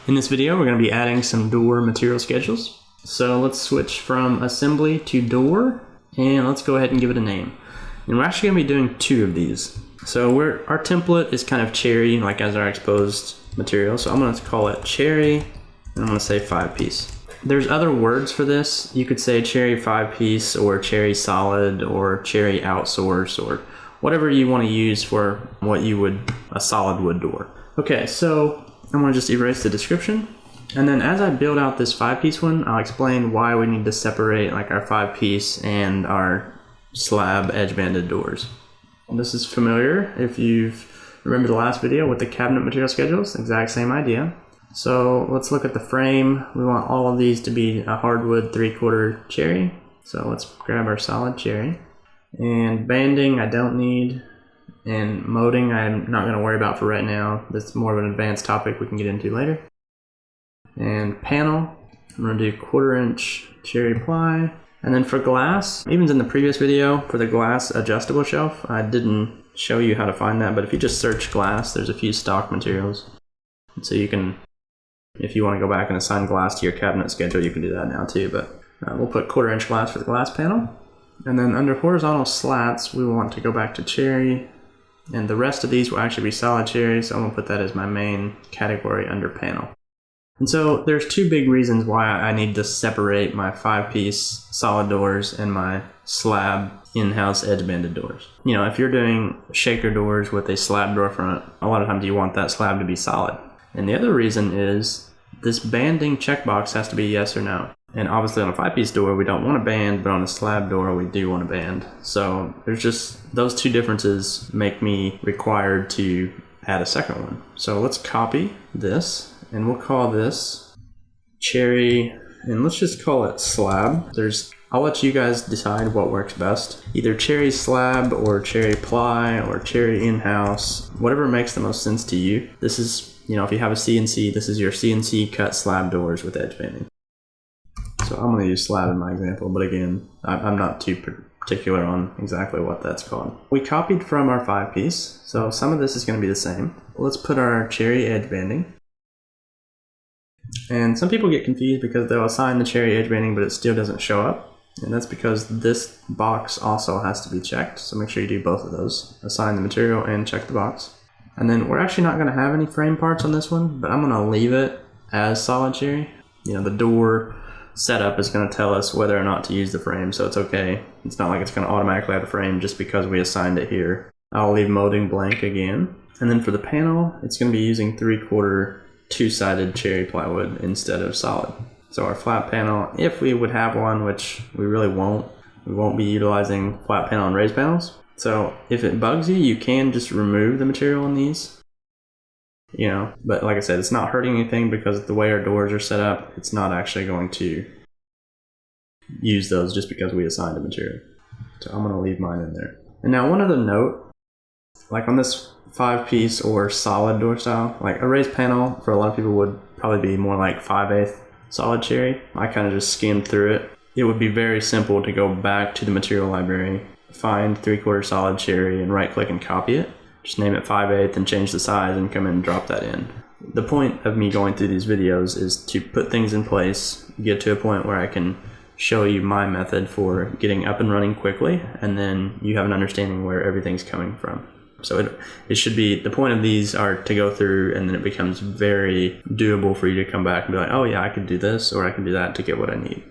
In this video, we're going to be adding some door material schedules. So let's switch from assembly to door, and let's go ahead and give it a name. And we're actually going to be doing two of these. So our template is kind of cherry, like as our exposed material. So I'm going to call it cherry, and I'm going to say 5-piece. There's other words for this. You could say cherry 5-piece, or cherry solid, or cherry outsource, or whatever you want to use for what you would, a solid wood door. Okay, so I'm going to just erase the description. And then as I build out this 5-piece one, I'll explain why we need to separate like our 5-piece and our slab edge banded doors. And this is familiar if you've remembered the last video with the cabinet material schedules, exact same idea. So let's look at the frame. We want all of these to be a hardwood 3/4 cherry. So let's grab our solid cherry. And banding I don't need. And molding I'm not going to worry about for right now. That's more of an advanced topic we can get into later. And panel, I'm going to do 1/4 inch cherry ply. And then for glass, even in the previous video, for the glass adjustable shelf, I didn't show you how to find that, but if you just search glass, there's a few stock materials. And so you can, if you want to go back and assign glass to your cabinet schedule, you can do that now too, but we'll put 1/4 inch glass for the glass panel. And then under horizontal slats, we want to go back to cherry. And the rest of these will actually be solid cherry, so I'm going to put that as my main category under panel. And so there's two big reasons why I need to separate my 5-piece solid doors and my slab in-house edge banded doors. You know, if you're doing shaker doors with a slab door front, a lot of times you want that slab to be solid. And the other reason is this banding checkbox has to be yes or no. And obviously on a 5-piece door, we don't want to band, but on a slab door, we do want to band. So there's just, those two differences make me required to add a second one. So let's copy this, and we'll call this cherry, and let's just call it slab. I'll let you guys decide what works best. Either cherry slab, or cherry ply, or cherry in-house, whatever makes the most sense to you. This is, you know, if you have a CNC, this is your CNC cut slab doors with edge banding. So I'm going to use slab in my example, but again, I'm not too particular on exactly what that's called. We copied from our 5-piece, so some of this is going to be the same. Let's put our cherry edge banding. And some people get confused because they'll assign the cherry edge banding, but it still doesn't show up. And that's because this box also has to be checked, so make sure you do both of those. Assign the material and check the box. And then we're actually not going to have any frame parts on this one, but I'm going to leave it as solid cherry. You know, the door setup is going to tell us whether or not to use the frame, so it's okay. It's not like it's going to automatically have a frame just because we assigned it here. I'll leave molding blank again. And then for the panel, it's going to be using 3/4 two-sided cherry plywood instead of solid. So our flat panel, if we would have one, which we really won't, we won't be utilizing flat panel and raised panels. So if it bugs you, you can just remove the material in these. You know, but like I said, it's not hurting anything because the way our doors are set up, it's not actually going to use those just because we assigned a material. So I'm going to leave mine in there. And now one other note, like on this 5-piece or solid door style, like a raised panel for a lot of people would probably be more like 5/8 solid cherry. I kind of just skimmed through it. It would be very simple to go back to the material library, find 3/4 solid cherry and right click and copy it. Just name it 5/8 and change the size and come in and drop that in. The point of me going through these videos is to put things in place, get to a point where I can show you my method for getting up and running quickly, and then you have an understanding where everything's coming from. So it should be, the point of these are to go through, and then it becomes very doable for you to come back and be like, oh yeah, I could do this or I can do that to get what I need.